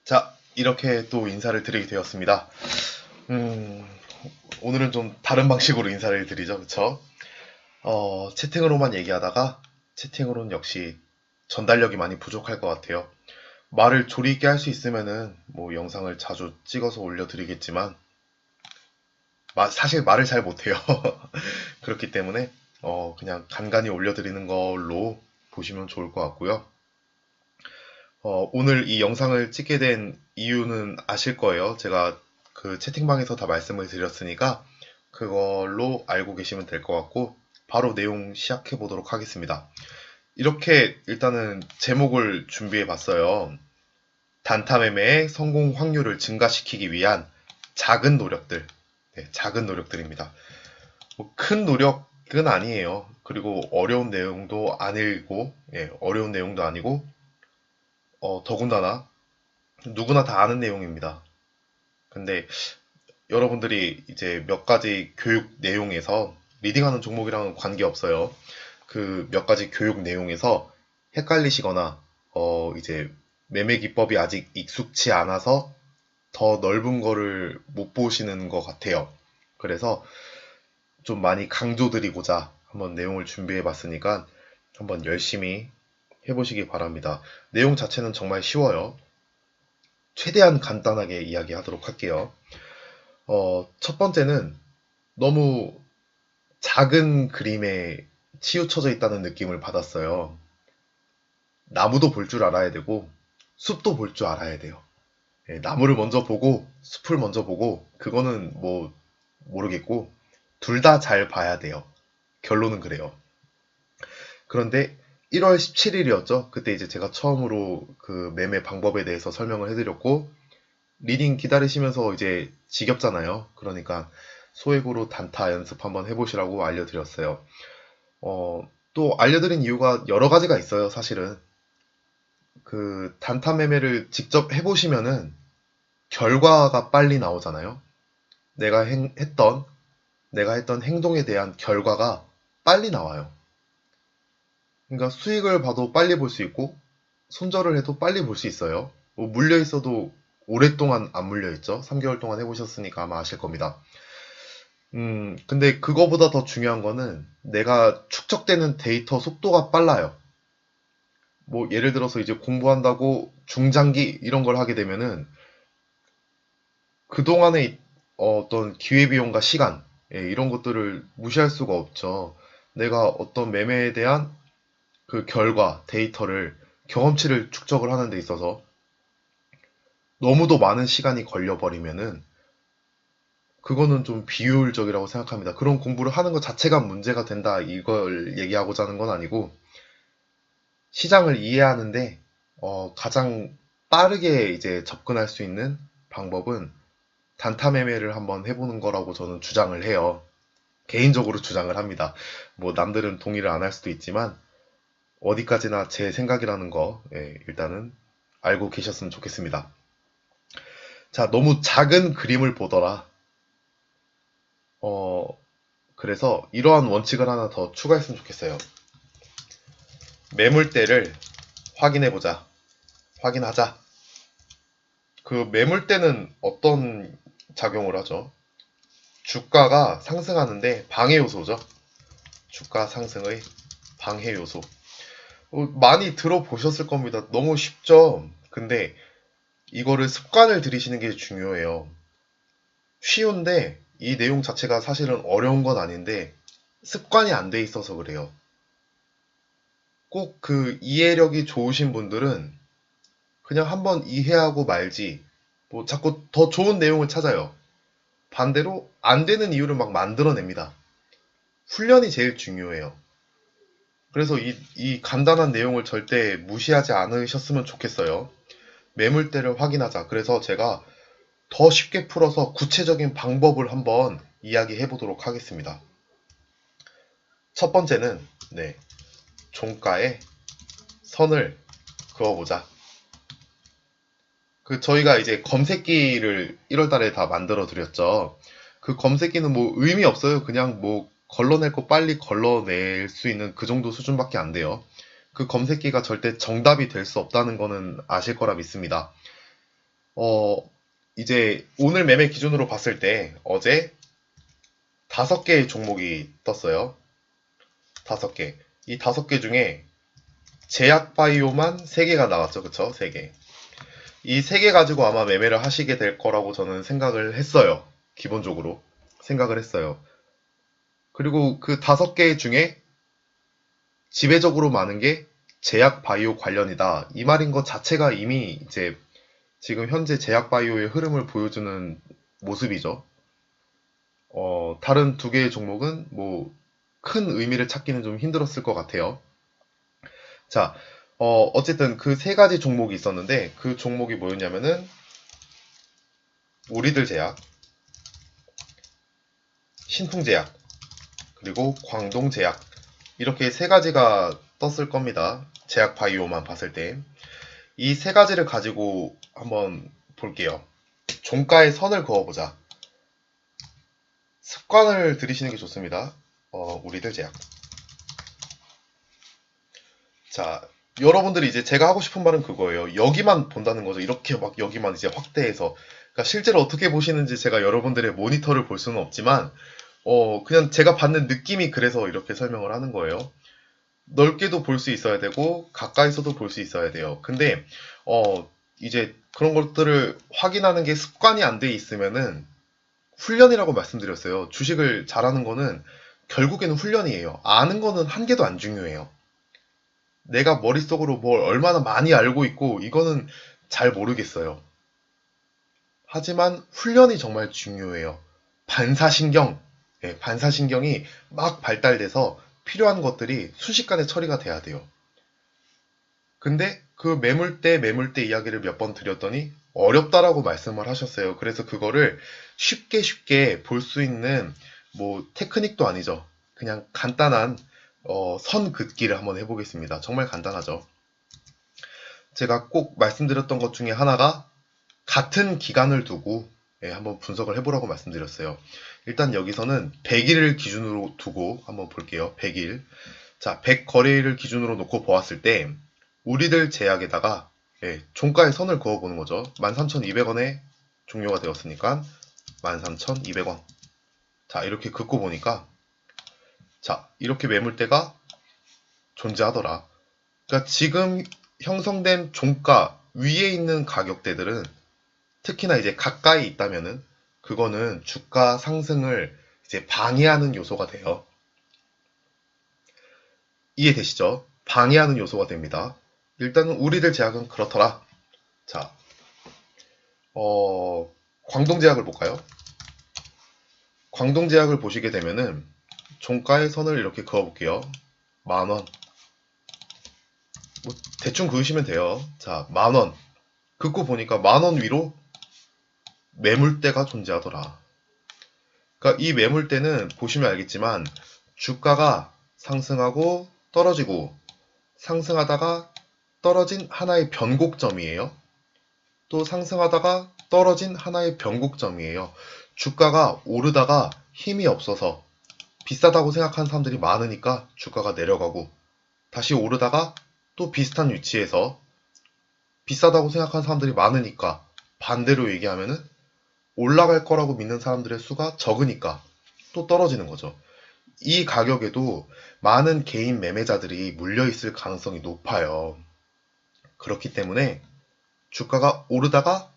자, 이렇게 또 인사를 드리게 되었습니다. 음, 오늘은 좀 다른 방식으로 인사를 드리죠, 그쵸? 채팅으로만 얘기하다가 채팅으로는 역시 전달력이 많이 부족할 것 같아요. 말을 조리 있게 할 수 있으면은 뭐 영상을 자주 찍어서 올려드리겠지만 사실 말을 잘 못해요. 그렇기 때문에 그냥 간간히 올려드리는 걸로 보시면 좋을 것 같고요. 오늘 이 영상을 찍게 된 이유는 아실 거예요. 제가 그 채팅방에서 다 말씀을 드렸으니까 그걸로 알고 계시면 될 것 같고 바로 내용 시작해 보도록 하겠습니다. 이렇게 일단은 제목을 준비해 봤어요. 단타 매매의 성공 확률을 증가시키기 위한 작은 노력들. 네, 작은 노력들입니다. 큰 노력은 아니에요. 그리고 어려운 내용도 아니고, 어려운 내용도 아니고, 더군다나 누구나 다 아는 내용입니다. 근데 여러분들이 이제 몇 가지 교육 내용에서 리딩하는 종목이랑은 관계없어요. 그 몇 가지 교육 내용에서 헷갈리시거나 이제 매매 기법이 아직 익숙치 않아서 더 넓은 거를 못 보시는 것 같아요. 그래서 좀 많이 강조드리고자 한번 내용을 준비해 봤으니까 한번 열심히 해보시기 바랍니다. 내용 자체는 정말 쉬워요. 최대한 간단하게 이야기하도록 할게요. 첫 번째는 너무 작은 그림에 치우쳐져 있다는 느낌을 받았어요. 나무도 볼 줄 알아야 되고, 숲도 볼 줄 알아야 돼요. 나무를 먼저 보고, 숲을 먼저 보고, 그거는 뭐, 모르겠고, 둘 다 잘 봐야 돼요. 결론은 그래요. 그런데 1월 17일이었죠. 그때 이제 제가 처음으로 그 매매 방법에 대해서 설명을 해드렸고, 리딩 기다리시면서 이제 지겹잖아요. 그러니까 소액으로 단타 연습 한번 해보시라고 알려드렸어요. 또 알려드린 이유가 여러 가지가 있어요, 사실은. 그 단타 매매를 직접 해보시면은 결과가 빨리 나오잖아요. 내가 했던 행동에 대한 결과가 빨리 나와요. 그러니까 수익을 봐도 빨리 볼 수 있고, 손절을 해도 빨리 볼 수 있어요. 뭐 물려 있어도 오랫동안 안 물려 있죠. 3개월 동안 해보셨으니까 아마 아실 겁니다. 근데 그거보다 더 중요한 거는 내가 축적되는 데이터 속도가 빨라요. 뭐 예를 들어서 이제 공부한다고 중장기 이런 걸 하게 되면은 그동안의 어떤 기회비용과 시간, 이런 것들을 무시할 수가 없죠. 내가 어떤 매매에 대한 그 결과, 데이터를, 경험치를 축적을 하는 데 있어서 너무도 많은 시간이 걸려버리면은 그거는 좀 비효율적이라고 생각합니다. 그런 공부를 하는 것 자체가 문제가 된다 이걸 얘기하고자 하는 건 아니고 시장을 이해하는데 가장 빠르게 이제 접근할 수 있는 방법은 단타 매매를 한번 해보는 거라고 저는 주장을 해요. 개인적으로 주장을 합니다. 뭐 남들은 동의를 안 할 수도 있지만 어디까지나 제 생각이라는 거 일단은 알고 계셨으면 좋겠습니다. 자, 너무 작은 그림을 보더라. 그래서 이러한 원칙을 하나 더 추가했으면 좋겠어요. 매물대를 확인해보자. 확인하자. 그 매물대는 어떤 작용을 하죠? 주가가 상승하는데 방해 요소죠. 주가 상승의 방해 요소. 많이 들어보셨을 겁니다. 너무 쉽죠? 근데 이거를 습관을 들이시는 게 중요해요. 쉬운데 이 내용 자체가 사실은 어려운 건 아닌데 습관이 안 돼 있어서 그래요. 꼭 그 이해력이 좋으신 분들은 그냥 한번 이해하고 말지 뭐 자꾸 더 좋은 내용을 찾아요. 반대로 안 되는 이유를 막 만들어냅니다. 훈련이 제일 중요해요. 그래서 이 간단한 내용을 절대 무시하지 않으셨으면 좋겠어요. 매물대를 확인하자. 그래서 제가 더 쉽게 풀어서 구체적인 방법을 한번 이야기해 보도록 하겠습니다. 첫 번째는 종가에 선을 그어보자. 저희가 이제 검색기를 1월 달에 다 만들어 드렸죠. 그 검색기는 뭐 의미 없어요. 그냥 뭐 걸러낼 거 빨리 걸러낼 수 있는 그 정도 수준밖에 안 돼요. 그 검색기가 절대 정답이 될 수 없다는 거는 아실 거라 믿습니다. 어, 이제 오늘 매매 기준으로 봤을 때 어제 5개의 종목이 떴어요. 5개. 이 5개 중에 제약바이오만 3개가 나왔죠. 그쵸? 3개. 이 3개 가지고 아마 매매를 하시게 될 거라고 저는 생각을 했어요. 기본적으로. 생각을 했어요. 그리고 그 5개 중에 지배적으로 많은 게 제약바이오 관련이다. 이 말인 것 자체가 이미 이제 지금 현재 제약바이오의 흐름을 보여주는 모습이죠. 다른 2개의 종목은 뭐 큰 의미를 찾기는 좀 힘들었을 것 같아요. 자, 어쨌든 그 3가지 종목이 있었는데 그 종목이 뭐였냐면은 우리들 제약, 신풍제약, 그리고 광동제약 이렇게 3가지가 떴을 겁니다. 제약바이오만 봤을 때. 이 3가지를 가지고 한번 볼게요. 종가에 선을 그어보자. 습관을 들이시는 게 좋습니다. 우리들 제약. 자, 여러분들이 이제 제가 하고 싶은 말은 그거예요. 여기만 본다는 거죠. 이렇게 막 여기만 이제 확대해서. 그러니까 실제로 어떻게 보시는지 제가 여러분들의 모니터를 볼 수는 없지만, 그냥 제가 받는 느낌이 그래서 이렇게 설명을 하는 거예요. 넓게도 볼 수 있어야 되고, 가까이서도 볼 수 있어야 돼요. 근데, 이제 그런 것들을 확인하는 게 습관이 안 돼 있으면은, 훈련이라고 말씀드렸어요. 주식을 잘하는 거는 결국에는 훈련이에요. 아는 거는 한 개도 안 중요해요. 내가 머릿속으로 뭘 얼마나 많이 알고 있고 이거는 잘 모르겠어요. 하지만 훈련이 정말 중요해요. 반사신경, 반사신경이 막 발달돼서 필요한 것들이 순식간에 처리가 돼야 돼요. 근데 그 매물대 이야기를 몇 번 드렸더니 어렵다라고 말씀을 하셨어요. 그래서 그거를 쉽게 볼 수 있는 뭐 테크닉도 아니죠. 그냥 간단한 선 긋기를 한번 해보겠습니다. 정말 간단하죠. 제가 꼭 말씀드렸던 것 중에 하나가 같은 기간을 두고 한번 분석을 해보라고 말씀드렸어요. 일단 여기서는 100일을 기준으로 두고 한번 볼게요. 100일. 자, 100거래일을 기준으로 놓고 보았을 때 우리들 제약에다가 종가의 선을 그어보는 거죠. 13,200원에 종료가 되었으니까 13,200원. 자, 이렇게 긋고 보니까 자, 이렇게 매물대가 존재하더라. 그러니까 지금 형성된 종가 위에 있는 가격대들은 특히나 이제 가까이 있다면은 그거는 주가 상승을 이제 방해하는 요소가 돼요. 이해되시죠? 방해하는 요소가 됩니다. 일단은 우리들 제약은 그렇더라. 자, 광동제약을 볼까요? 광동제약을 보시게 되면은 종가의 선을 이렇게 그어볼게요. 10,000원. 뭐 대충 그으시면 돼요. 자, 10,000원. 긋고 보니까 10,000원 위로 매물대가 존재하더라. 그러니까 이 매물대는 보시면 알겠지만 주가가 상승하고 떨어지고 상승하다가 떨어진 하나의 변곡점이에요. 또 상승하다가 떨어진 하나의 변곡점이에요. 주가가 오르다가 힘이 없어서 비싸다고 생각하는 사람들이 많으니까 주가가 내려가고 다시 오르다가 또 비슷한 위치에서 비싸다고 생각하는 사람들이 많으니까 반대로 얘기하면은 올라갈 거라고 믿는 사람들의 수가 적으니까 또 떨어지는 거죠. 이 가격에도 많은 개인 매매자들이 물려 있을 가능성이 높아요. 그렇기 때문에 주가가 오르다가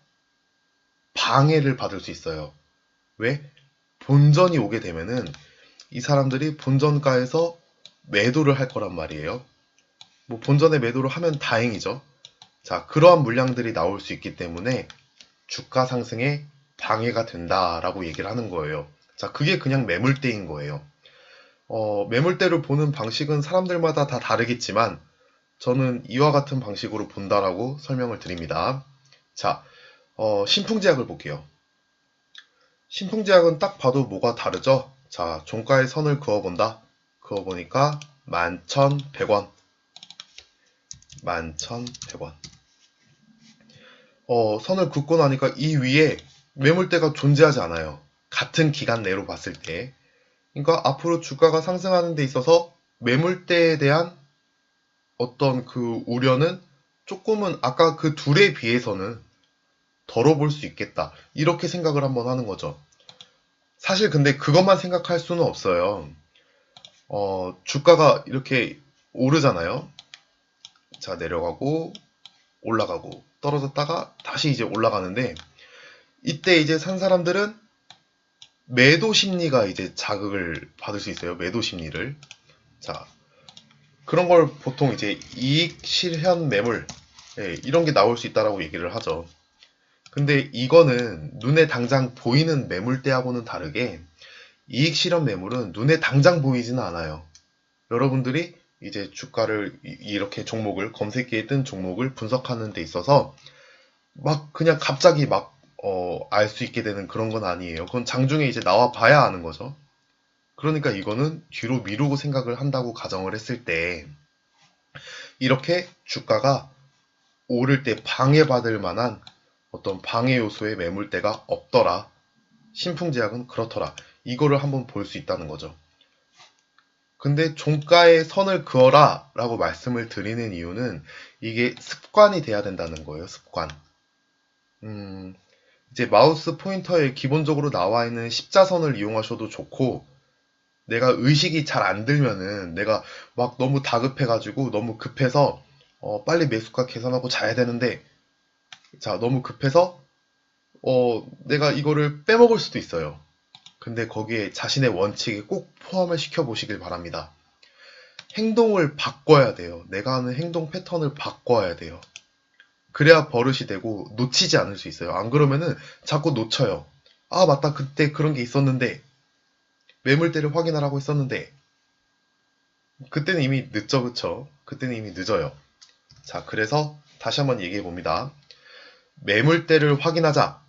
방해를 받을 수 있어요. 왜? 본전이 오게 되면은 이 사람들이 본전가에서 매도를 할 거란 말이에요. 뭐 본전에 매도를 하면 다행이죠. 자, 그러한 물량들이 나올 수 있기 때문에 주가 상승에 방해가 된다라고 얘기를 하는 거예요. 자, 그게 그냥 매물대인 거예요. 매물대를 보는 방식은 사람들마다 다 다르겠지만 저는 이와 같은 방식으로 본다라고 설명을 드립니다. 자, 신풍제약을 볼게요. 신풍제약은 딱 봐도 뭐가 다르죠? 자, 종가의 선을 그어본다. 그어보니까 11,100원. 11,100원. 선을 긋고 나니까 이 위에 매물대가 존재하지 않아요. 같은 기간 내로 봤을 때. 그러니까 앞으로 주가가 상승하는 데 있어서 매물대에 대한 어떤 그 우려는 조금은 아까 그 둘에 비해서는 덜어볼 수 있겠다. 이렇게 생각을 한번 하는 거죠. 사실 근데 그것만 생각할 수는 없어요. 주가가 이렇게 오르잖아요. 자, 내려가고 올라가고 떨어졌다가 다시 이제 올라가는데, 이때 이제 산 사람들은 매도 심리가 이제 자극을 받을 수 있어요. 매도 심리를. 자, 그런 걸 보통 이제 이익 실현 매물, 이런 게 나올 수 있다라고 얘기를 하죠. 근데 이거는 눈에 당장 보이는 매물대하고는 다르게 이익 실현 매물은 눈에 당장 보이지는 않아요. 여러분들이 이제 주가를 이렇게 종목을 검색기에 뜬 종목을 분석하는 데 있어서 막 그냥 갑자기 막 알 수 있게 되는 그런 건 아니에요. 그건 장중에 이제 나와 봐야 아는 거죠. 그러니까 이거는 뒤로 미루고 생각을 한다고 가정을 했을 때, 이렇게 주가가 오를 때 방해받을 만한 어떤 방해 요소의 매물대가 없더라. 신풍제약은 그렇더라. 이거를 한번 볼 수 있다는 거죠. 근데 종가에 선을 그어라 라고 말씀을 드리는 이유는 이게 습관이 돼야 된다는 거예요. 습관. 이제 마우스 포인터에 기본적으로 나와 있는 십자선을 이용하셔도 좋고, 내가 의식이 잘 안 들면은 내가 막 너무 다급해가지고 너무 급해서 빨리 매수가 계산하고 자야 되는데, 자, 너무 급해서 내가 이거를 빼먹을 수도 있어요. 근데 거기에 자신의 원칙에 꼭 포함을 시켜 보시길 바랍니다. 행동을 바꿔야 돼요. 내가 하는 행동 패턴을 바꿔야 돼요. 그래야 버릇이 되고 놓치지 않을 수 있어요. 안 그러면은 자꾸 놓쳐요. 아, 맞다. 그때 그런 게 있었는데, 매물대를 확인하라고 했었는데, 그때는 이미 늦죠, 그쵸? 그때는 이미 늦어요. 자, 그래서 다시 한번 얘기해 봅니다. 매물대를 확인하자.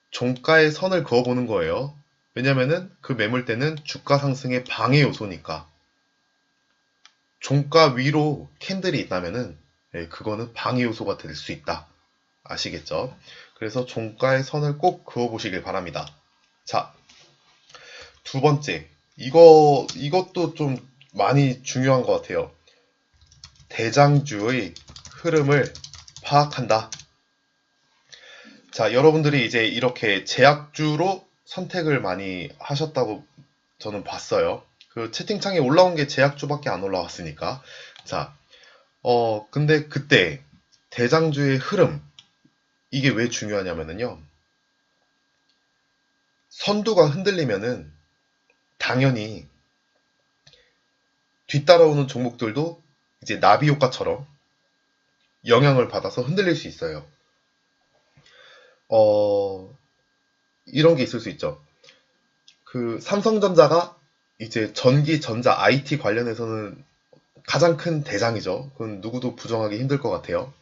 종가에 선을 그어보는 거예요. 왜냐면은 그 매물대는 주가 상승의 방해 요소니까. 종가 위로 캔들이 있다면은 그거는 방해 요소가 될 수 있다. 아시겠죠? 그래서 종가의 선을 꼭 그어보시길 바랍니다. 자, 두 번째. 이것도 좀 많이 중요한 것 같아요. 대장주의 흐름을 파악한다. 자, 여러분들이 이제 이렇게 제약주로 선택을 많이 하셨다고 저는 봤어요. 그 채팅창에 올라온 게 제약주밖에 안 올라왔으니까. 자, 근데 그때 대장주의 흐름, 이게 왜 중요하냐면요. 선두가 흔들리면은 당연히 뒤따라오는 종목들도 이제 나비 효과처럼 영향을 받아서 흔들릴 수 있어요. 이런 게 있을 수 있죠. 그 삼성전자가 이제 전기, 전자, IT 관련해서는 가장 큰 대장이죠. 그건 누구도 부정하기 힘들 것 같아요.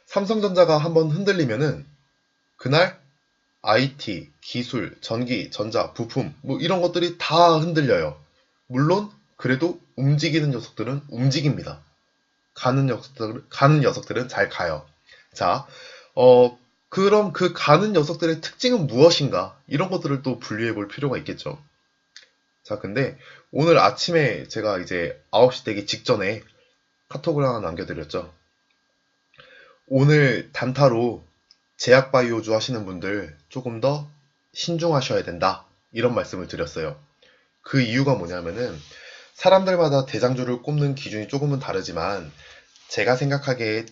삼성전자가 한번 흔들리면은 그날 IT, 기술, 전기, 전자, 부품 뭐 이런 것들이 다 흔들려요. 물론 그래도 움직이는 녀석들은 움직입니다. 가는 녀석들은 잘 가요. 자, 그럼 그 가는 녀석들의 특징은 무엇인가? 이런 것들을 또 분류해 볼 필요가 있겠죠. 자, 근데 오늘 아침에 제가 이제 9시 되기 직전에 카톡을 하나 남겨드렸죠. 오늘 단타로 제약바이오주 하시는 분들 조금 더 신중하셔야 된다. 이런 말씀을 드렸어요. 그 이유가 뭐냐면은 사람들마다 대장주를 꼽는 기준이 조금은 다르지만 제가 생각하기에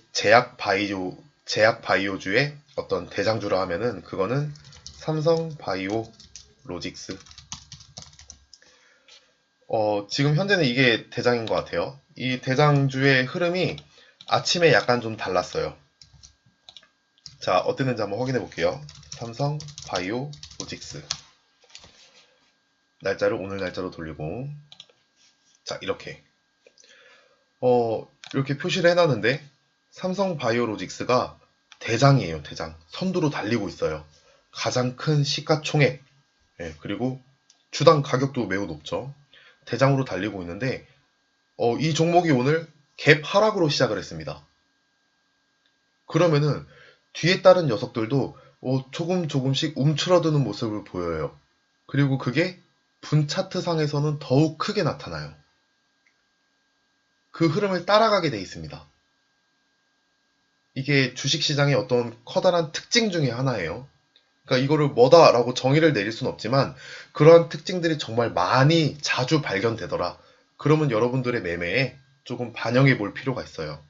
제약바이오주의 어떤 대장주라 하면은 그거는 삼성바이오로직스. 지금 현재는 이게 대장인 것 같아요. 이 대장주의 흐름이 아침에 약간 좀 달랐어요. 자, 어땠는지 한번 확인해 볼게요. 삼성바이오로직스. 날짜를 오늘 날짜로 돌리고. 자, 이렇게. 이렇게 표시를 해놨는데, 삼성바이오로직스가 대장이에요, 대장. 선두로 달리고 있어요. 가장 큰 시가총액, 그리고 주당 가격도 매우 높죠. 대장으로 달리고 있는데, 이 종목이 오늘 갭 하락으로 시작을 했습니다. 그러면은 뒤에 따른 녀석들도 조금씩 움츠러드는 모습을 보여요. 그리고 그게 분 차트상에서는 더욱 크게 나타나요. 그 흐름을 따라가게 돼 있습니다. 이게 주식시장의 어떤 커다란 특징 중에 하나예요. 그러니까 이거를 뭐다라고 정의를 내릴 수는 없지만 그러한 특징들이 정말 많이 자주 발견되더라. 그러면 여러분들의 매매에 조금 반영해 볼 필요가 있어요.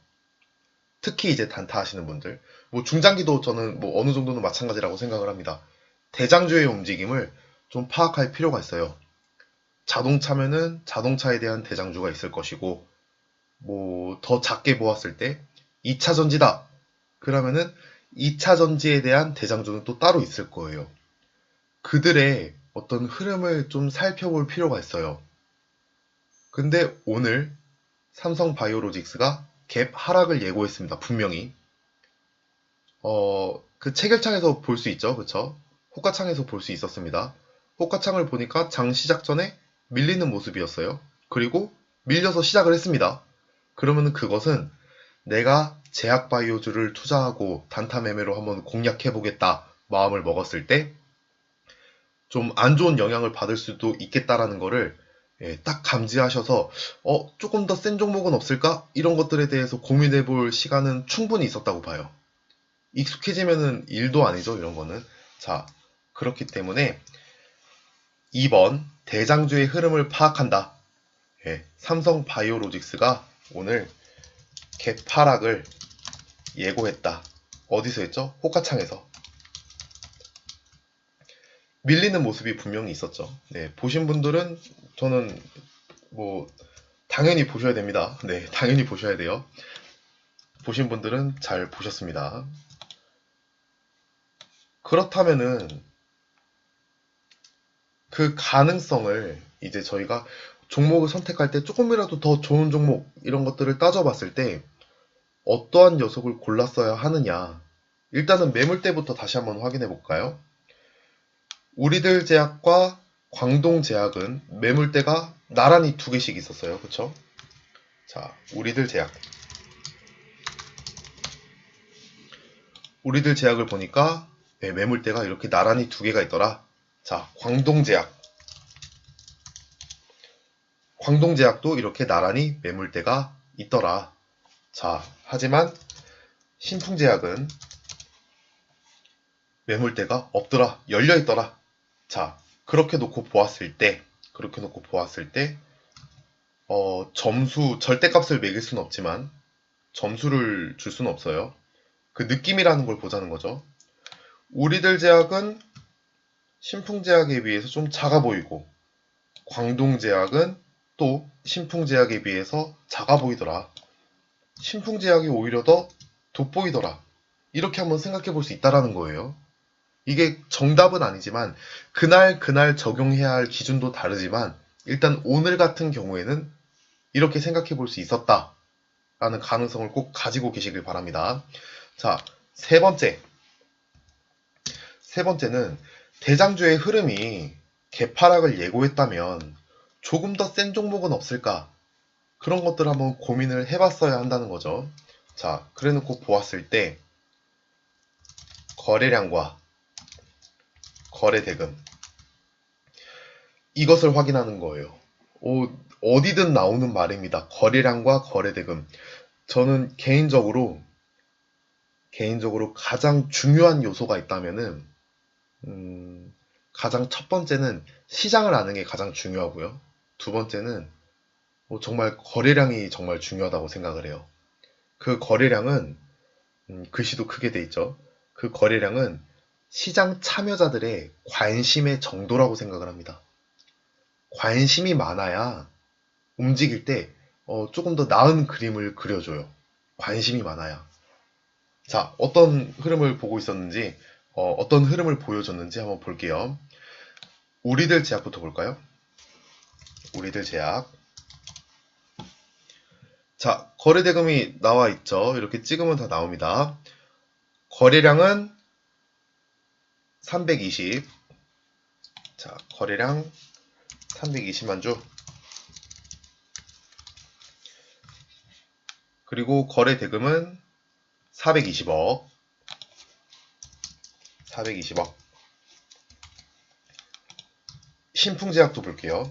특히 이제 단타 하시는 분들. 뭐 중장기도 저는 뭐 어느 정도는 마찬가지라고 생각을 합니다. 대장주의 움직임을 좀 파악할 필요가 있어요. 자동차면은 자동차에 대한 대장주가 있을 것이고, 뭐 더 작게 보았을 때 2차 전지다. 그러면은 2차 전지에 대한 대장주는 또 따로 있을 거예요. 그들의 어떤 흐름을 좀 살펴볼 필요가 있어요. 근데 오늘 삼성바이오로직스가 갭 하락을 예고했습니다. 분명히. 그 체결창에서 볼 수 있죠. 그쵸? 호가창에서 볼 수 있었습니다. 호가창을 보니까 장 시작 전에 밀리는 모습이었어요. 그리고 밀려서 시작을 했습니다. 그러면 그것은 내가 제약바이오주를 투자하고 단타 매매로 한번 공략해보겠다 마음을 먹었을 때 좀 안 좋은 영향을 받을 수도 있겠다라는 거를 딱 감지하셔서 조금 더 센 종목은 없을까? 이런 것들에 대해서 고민해 볼 시간은 충분히 있었다고 봐요. 익숙해지면은 일도 아니죠, 이런 거는. 자, 그렇기 때문에 2번 대장주의 흐름을 파악한다. 삼성바이오로직스가 오늘 개파락을 예고했다. 어디서 했죠? 호가창에서. 밀리는 모습이 분명히 있었죠. 네, 보신 분들은 저는 뭐 당연히 보셔야 됩니다. 네, 당연히 보셔야 돼요. 보신 분들은 잘 보셨습니다. 그렇다면은 그 가능성을 이제 저희가 종목을 선택할 때 조금이라도 더 좋은 종목 이런 것들을 따져봤을 때 어떠한 녀석을 골랐어야 하느냐. 일단은 매물대부터 다시 한번 확인해 볼까요? 우리들 제약과 광동제약은 매물대가 나란히 두 개씩 있었어요. 그쵸? 자, 우리들 제약. 우리들 제약을 보니까 매물대가 이렇게 나란히 두 개가 있더라. 자, 광동제약. 광동제약도 이렇게 나란히 매물대가 있더라. 자, 하지만 신풍제약은 매물대가 없더라. 열려있더라. 자, 그렇게 놓고 보았을 때, 점수, 절대값을 매길 수는 없지만, 점수를 줄 수는 없어요. 그 느낌이라는 걸 보자는 거죠. 우리들 제약은 신풍제약에 비해서 좀 작아 보이고, 광동제약은 또 신풍제약에 비해서 작아 보이더라. 신풍제약이 오히려 더 돋보이더라. 이렇게 한번 생각해 볼 수 있다라는 거예요. 이게 정답은 아니지만 그날 적용해야 할 기준도 다르지만 일단 오늘 같은 경우에는 이렇게 생각해 볼 수 있었다라는 가능성을 꼭 가지고 계시길 바랍니다. 자, 세 번째는 대장주의 흐름이 개파락을 예고했다면 조금 더 센 종목은 없을까? 그런 것들을 한번 고민을 해봤어야 한다는 거죠. 자, 그래놓고 보았을 때 거래량과 거래대금 이것을 확인하는 거예요. 어디든 나오는 말입니다. 거래량과 거래대금. 저는 개인적으로 가장 중요한 요소가 있다면은 가장 첫 번째는 시장을 아는 게 가장 중요하고요. 두 번째는 정말 거래량이 정말 중요하다고 생각을 해요. 그 거래량은 글씨도 크게 돼 있죠. 그 거래량은 시장 참여자들의 관심의 정도라고 생각을 합니다. 관심이 많아야 움직일 때 조금 더 나은 그림을 그려줘요. 관심이 많아야. 자, 어떤 흐름을 보고 있었는지, 어떤 흐름을 보여줬는지 한번 볼게요. 우리들 제약부터 볼까요? 우리들 제약. 자, 거래대금이 나와 있죠. 이렇게 찍으면 다 나옵니다. 거래량은 320. 자, 거래량 320만 주. 그리고 거래대금은 420억. 420억. 신풍제약도 볼게요.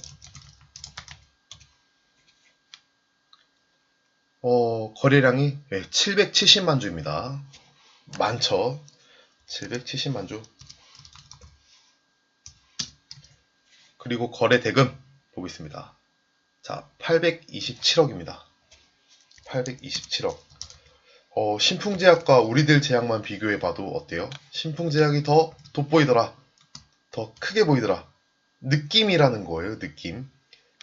거래량이 770만 주입니다. 많죠? 770만 주. 그리고 거래 대금 보겠습니다. 자, 827억입니다. 827억. 신풍제약과 우리들 제약만 비교해봐도 어때요? 신풍제약이 더 돋보이더라. 더 크게 보이더라. 느낌이라는 거예요, 느낌.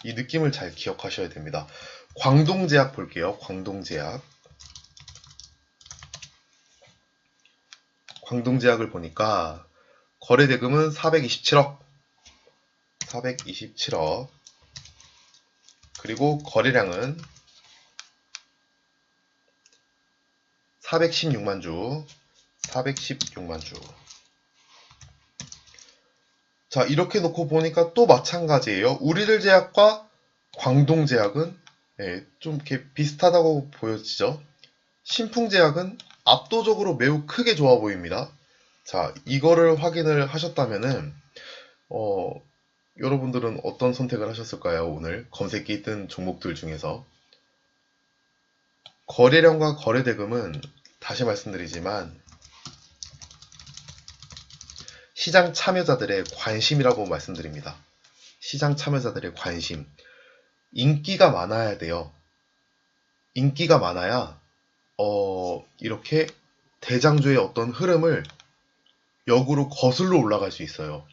이 느낌을 잘 기억하셔야 됩니다. 광동제약 볼게요. 광동제약. 광동제약을 보니까 거래대금은 427억. 427억. 그리고 거래량은 416만 주. 416만 주. 자, 이렇게 놓고 보니까 또 마찬가지예요. 우리들 제약과 광동제약은 좀 이렇게 비슷하다고 보여지죠. 신풍제약은 압도적으로 매우 크게 좋아 보입니다. 자, 이거를 확인을 하셨다면은 여러분들은 어떤 선택을 하셨을까요? 오늘 검색기 뜬 종목들 중에서 거래량과 거래대금은 다시 말씀드리지만 시장 참여자들의 관심이라고 말씀드립니다. 시장 참여자들의 관심. 인기가 많아야 돼요. 인기가 많아야 이렇게 대장주의 어떤 흐름을 역으로 거슬러 올라갈 수 있어요.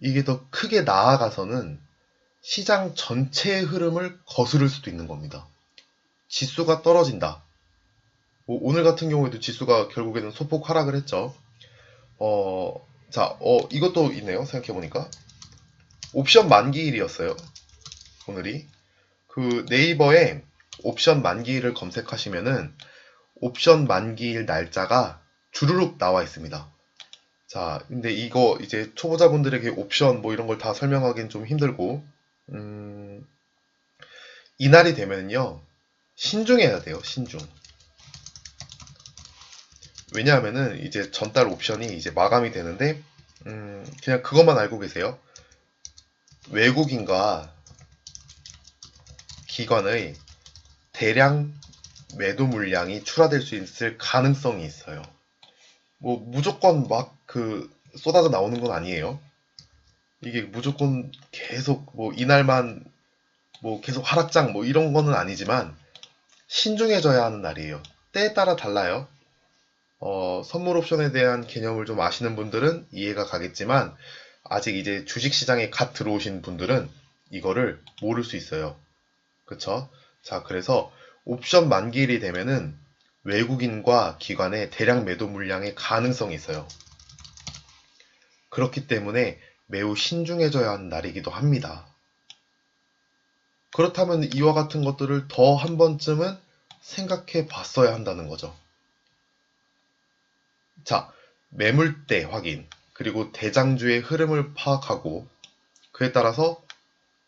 이게 더 크게 나아가서는 시장 전체의 흐름을 거스를 수도 있는 겁니다. 지수가 떨어진다. 오늘 같은 경우에도 지수가 결국에는 소폭 하락을 했죠. 자, 이것도 있네요. 생각해보니까. 옵션 만기일이었어요. 오늘이. 그 네이버에 옵션 만기일을 검색하시면은 옵션 만기일 날짜가 주르륵 나와 있습니다. 자, 근데 이거 이제 초보자분들에게 옵션 뭐 이런 걸 다 설명하기는 좀 힘들고, 이날이 되면요, 신중해야 돼요, 신중. 왜냐하면은 이제 전달 옵션이 이제 마감이 되는데, 그냥 그것만 알고 계세요. 외국인과 기관의 대량 매도 물량이 출하될 수 있을 가능성이 있어요. 뭐 무조건 막 쏟아져 나오는 건 아니에요. 이게 무조건 계속 뭐 이날만 뭐 계속 하락장 뭐 이런 거는 아니지만 신중해져야 하는 날이에요. 때에 따라 달라요. 선물 옵션에 대한 개념을 좀 아시는 분들은 이해가 가겠지만 아직 이제 주식시장에 갓 들어오신 분들은 이거를 모를 수 있어요. 그쵸? 자, 그래서 옵션 만기일이 되면은 외국인과 기관의 대량 매도 물량의 가능성이 있어요. 그렇기 때문에 매우 신중해져야 하는 날이기도 합니다. 그렇다면 이와 같은 것들을 더 한 번쯤은 생각해 봤어야 한다는 거죠. 자, 매물대 확인, 그리고 대장주의 흐름을 파악하고 그에 따라서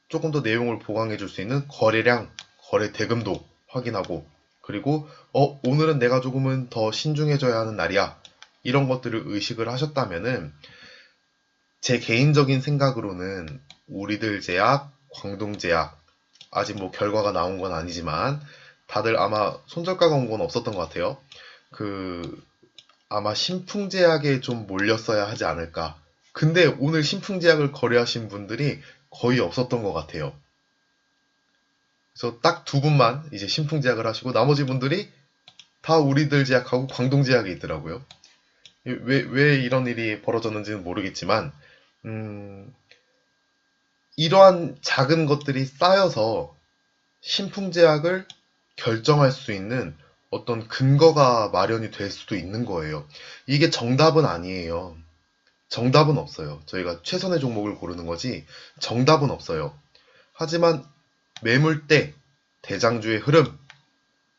조금 더 내용을 보강해 줄 수 있는 거래량, 거래 대금도 확인하고 그리고 오늘은 내가 조금은 더 신중해져야 하는 날이야. 이런 것들을 의식을 하셨다면은 제 개인적인 생각으로는 우리들 제약, 광동제약 아직 뭐 결과가 나온 건 아니지만 다들 아마 손절가가 온 건 없었던 것 같아요. 아마 신풍제약에 좀 몰렸어야 하지 않을까. 근데 오늘 신풍제약을 거래하신 분들이 거의 없었던 것 같아요. 그래서 딱 두 분만 이제 신풍제약을 하시고 나머지 분들이 다 우리들 제약하고 광동제약에 있더라고요. 왜 이런 일이 벌어졌는지는 모르겠지만 이러한 작은 것들이 쌓여서 신풍제약을 결정할 수 있는 어떤 근거가 마련이 될 수도 있는 거예요. 이게 정답은 아니에요. 정답은 없어요. 저희가 최선의 종목을 고르는 거지 정답은 없어요. 하지만 매물대, 대장주의 흐름,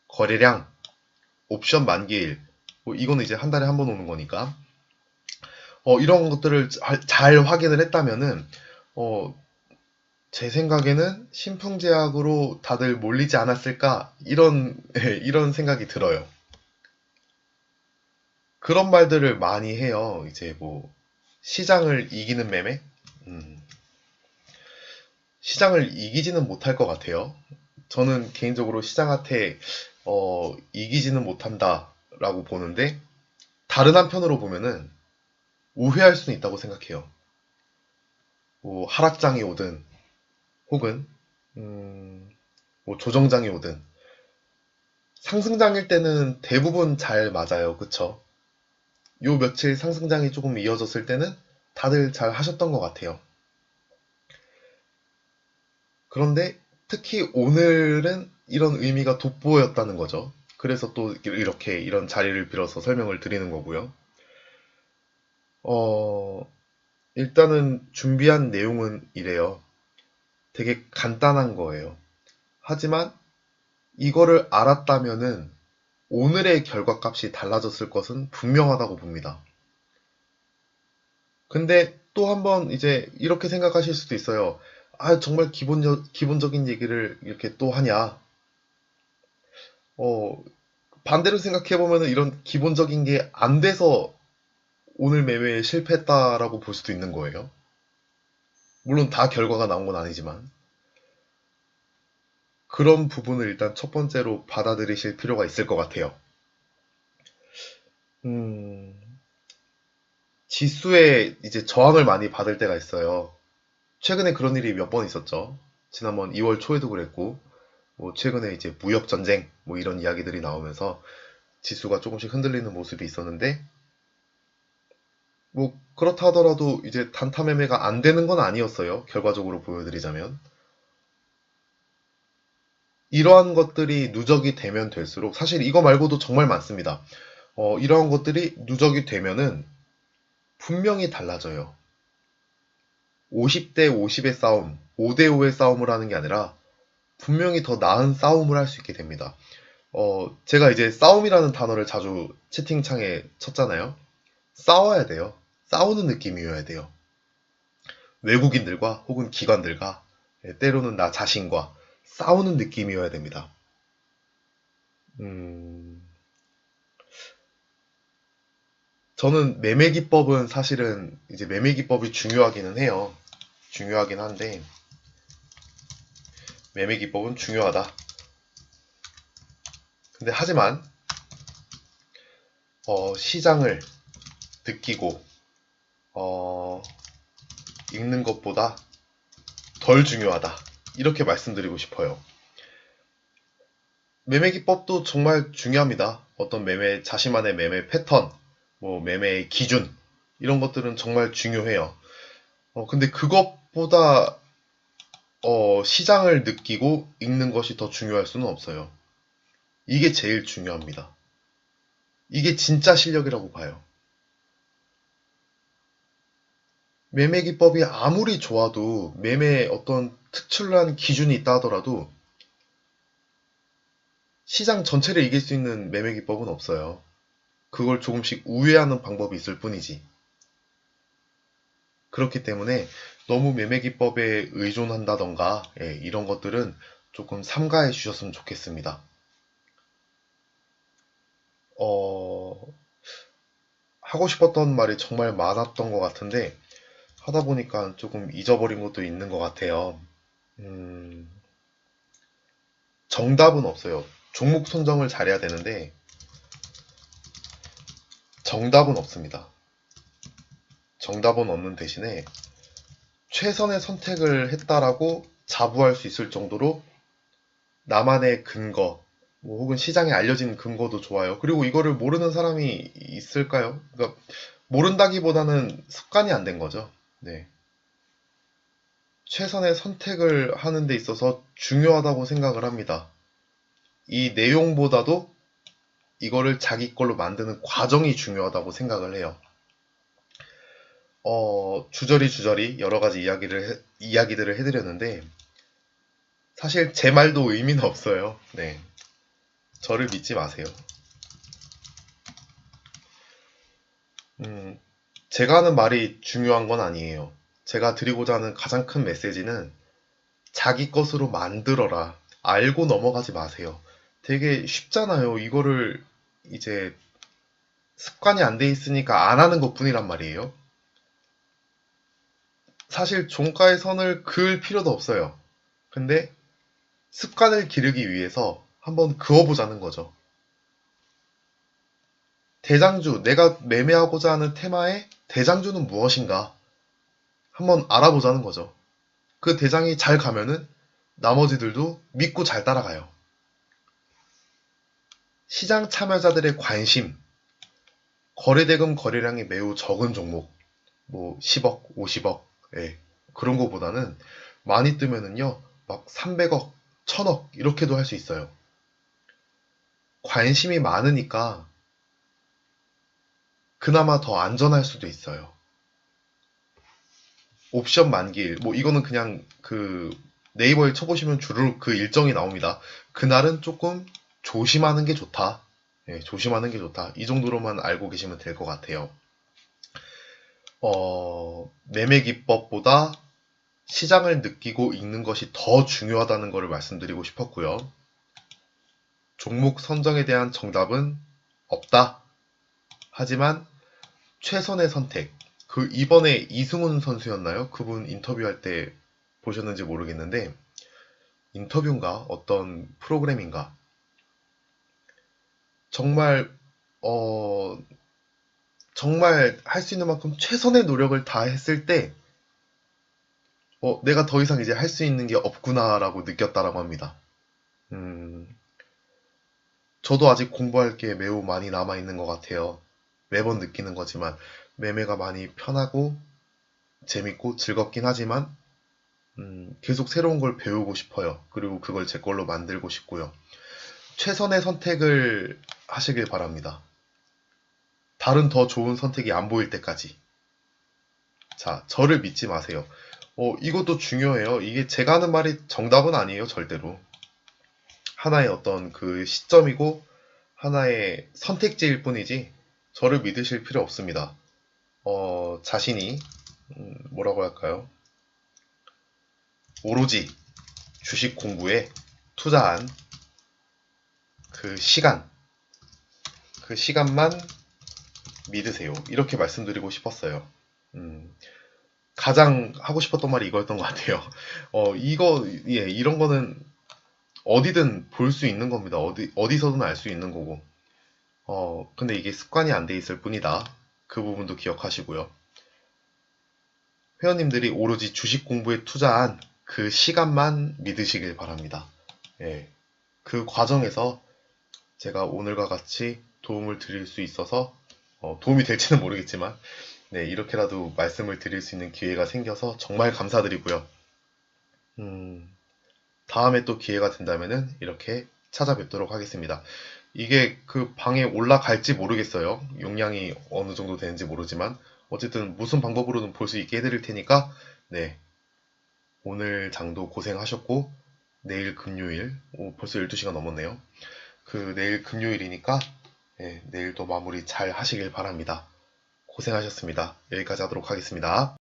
거래량, 옵션 만기일 뭐 이거는 이제 한 달에 한 번 오는 거니까 이런 것들을 잘 확인을 했다면은 제 생각에는 신풍제약으로 다들 몰리지 않았을까 이런 생각이 들어요. 그런 말들을 많이 해요. 이제 뭐 시장을 이기는 매매? 시장을 이기지는 못할 것 같아요. 저는 개인적으로 시장한테 이기지는 못한다라고 보는데 다른 한편으로 보면은 우회할 수는 있다고 생각해요. 뭐 하락장이 오든 혹은 뭐 조정장이 오든 상승장일 때는 대부분 잘 맞아요. 그쵸? 요 며칠 상승장이 조금 이어졌을 때는 다들 잘 하셨던 것 같아요. 그런데 특히 오늘은 이런 의미가 돋보였다는 거죠. 그래서 또 이렇게 이런 자리를 빌어서 설명을 드리는 거고요. 어, 일단은 준비한 내용은 이래요. 되게 간단한 거예요. 하지만 이거를 알았다면은 오늘의 결과값이 달라졌을 것은 분명하다고 봅니다. 근데 또 한번 이제 이렇게 생각하실 수도 있어요. 아, 정말 기본적인 얘기를 이렇게 또 하냐. 어, 반대로 생각해보면 이런 기본적인 게 안 돼서 오늘 매매에 실패했다라고 볼 수도 있는 거예요. 물론 다 결과가 나온 건 아니지만. 그런 부분을 일단 첫 번째로 받아들이실 필요가 있을 것 같아요. 음, 지수에 이제 저항을 많이 받을 때가 있어요. 최근에 그런 일이 몇 번 있었죠. 지난번 2월 초에도 그랬고, 뭐 최근에 이제 무역 전쟁 뭐 이런 이야기들이 나오면서 지수가 조금씩 흔들리는 모습이 있었는데, 뭐 그렇다 하더라도 이제 단타 매매가 안 되는 건 아니었어요. 결과적으로 보여드리자면. 이러한 것들이 누적이 되면 될수록 사실 이거 말고도 정말 많습니다. 이러한 것들이 누적이 되면은 분명히 달라져요. 50대 50의 싸움, 5대 5의 싸움을 하는 게 아니라 분명히 더 나은 싸움을 할 수 있게 됩니다. 제가 이제 싸움이라는 단어를 자주 채팅창에 쳤잖아요. 싸워야 돼요. 싸우는 느낌이어야 돼요. 외국인들과 혹은 기관들과 때로는 나 자신과 싸우는 느낌이어야 됩니다. 음, 저는 매매 기법은 사실은 이제 매매 기법이 중요하기는 해요. 중요하긴 한데 매매 기법은 중요하다. 근데 하지만 시장을 느끼고 어, 읽는 것보다 덜 중요하다. 이렇게 말씀드리고 싶어요. 매매 기법도 정말 중요합니다. 어떤 매매, 자신만의 매매 패턴, 뭐 매매의 기준, 이런 것들은 정말 중요해요. 근데 그것보다 시장을 느끼고 읽는 것이 더 중요할 수는 없어요. 이게 제일 중요합니다. 이게 진짜 실력이라고 봐요. 매매 기법이 아무리 좋아도 매매에 어떤 특출난 기준이 있다 하더라도 시장 전체를 이길 수 있는 매매 기법은 없어요. 그걸 조금씩 우회하는 방법이 있을 뿐이지. 그렇기 때문에 너무 매매 기법에 의존한다던가 이런 것들은 조금 삼가해 주셨으면 좋겠습니다. 어, 하고 싶었던 말이 정말 많았던 것 같은데 하다 보니까 조금 잊어버린 것도 있는 것 같아요. 음, 정답은 없어요. 종목 선정을 잘해야 되는데 정답은 없습니다. 정답은 없는 대신에 최선의 선택을 했다라고 자부할 수 있을 정도로 나만의 근거, 뭐 혹은 시장에 알려진 근거도 좋아요. 그리고 이거를 모르는 사람이 있을까요? 그러니까 모른다기보다는 습관이 안 된 거죠. 네. 최선의 선택을 하는 데 있어서 중요하다고 생각을 합니다. 이 내용보다도 이거를 자기 걸로 만드는 과정이 중요하다고 생각을 해요. 주저리 여러 가지 이야기들을 해드렸는데, 사실 제 말도 의미는 없어요. 네. 저를 믿지 마세요. 음, 제가 하는 말이 중요한 건 아니에요. 제가 드리고자 하는 가장 큰 메시지는 자기 것으로 만들어라. 알고 넘어가지 마세요. 되게 쉽잖아요. 이거를 이제 습관이 안 돼 있으니까 안 하는 것 뿐이란 말이에요. 사실 종가의 선을 그을 필요도 없어요. 근데 습관을 기르기 위해서 한번 그어보자는 거죠. 대장주, 내가 매매하고자 하는 테마의 대장주는 무엇인가? 한번 알아보자는 거죠. 그 대장이 잘 가면은 나머지들도 믿고 잘 따라가요. 시장 참여자들의 관심, 거래대금 거래량이 매우 적은 종목, 뭐 10억, 50억, 예, 그런 거보다는 많이 뜨면은요, 막 300억, 1000억 이렇게도 할 수 있어요. 관심이 많으니까 그나마 더 안전할 수도 있어요. 옵션 만기일, 뭐 이거는 그냥 그 네이버에 쳐보시면 주로 그 일정이 나옵니다. 그날은 조금 조심하는 게 좋다. 예, 조심하는 게 좋다. 이 정도로만 알고 계시면 될 것 같아요. 매매 기법보다 시장을 느끼고 읽는 것이 더 중요하다는 것을 말씀드리고 싶었고요. 종목 선정에 대한 정답은 없다. 하지만 최선의 선택. 그 이번에 이승훈 선수였나요? 그분 인터뷰할 때 보셨는지 모르겠는데 인터뷰인가 어떤 프로그램인가 정말 어 정말 할 수 있는 만큼 최선의 노력을 다했을 때 내가 더 이상 이제 할 수 있는 게 없구나라고 느꼈다라고 합니다. 음, 저도 아직 공부할 게 매우 많이 남아 있는 것 같아요. 매번 느끼는 거지만 매매가 많이 편하고 재밌고 즐겁긴 하지만 계속 새로운 걸 배우고 싶어요. 그리고 그걸 제 걸로 만들고 싶고요. 최선의 선택을 하시길 바랍니다. 다른 더 좋은 선택이 안 보일 때까지. 자, 저를 믿지 마세요. 이것도 중요해요. 이게 제가 하는 말이 정답은 아니에요, 절대로. 하나의 어떤 그 시점이고, 하나의 선택지일 뿐이지, 저를 믿으실 필요 없습니다. 자신이, 뭐라고 할까요? 오로지 주식 공부에 투자한 그 시간, 그 시간만 믿으세요. 이렇게 말씀드리고 싶었어요. 음, 가장 하고 싶었던 말이 이거였던 것 같아요. 이런 거는 어디든 볼 수 있는 겁니다. 어디서든 알 수 있는 거고. 근데 이게 습관이 안 돼 있을 뿐이다. 그 부분도 기억하시고요. 회원님들이 오로지 주식 공부에 투자한 그 시간만 믿으시길 바랍니다. 예. 그 과정에서 제가 오늘과 같이 도움을 드릴 수 있어서, 도움이 될지는 모르겠지만, 네, 이렇게라도 말씀을 드릴 수 있는 기회가 생겨서 정말 감사드리고요. 다음에 또 기회가 된다면은 이렇게 찾아뵙도록 하겠습니다. 이게 그 방에 올라갈지 모르겠어요. 용량이 어느 정도 되는지 모르지만 어쨌든 무슨 방법으로든 볼 수 있게 해드릴 테니까 네, 오늘 장도 고생하셨고 내일 금요일 벌써 12시가 넘었네요. 그 내일 금요일이니까 네, 내일도 마무리 잘 하시길 바랍니다. 고생하셨습니다. 여기까지 하도록 하겠습니다.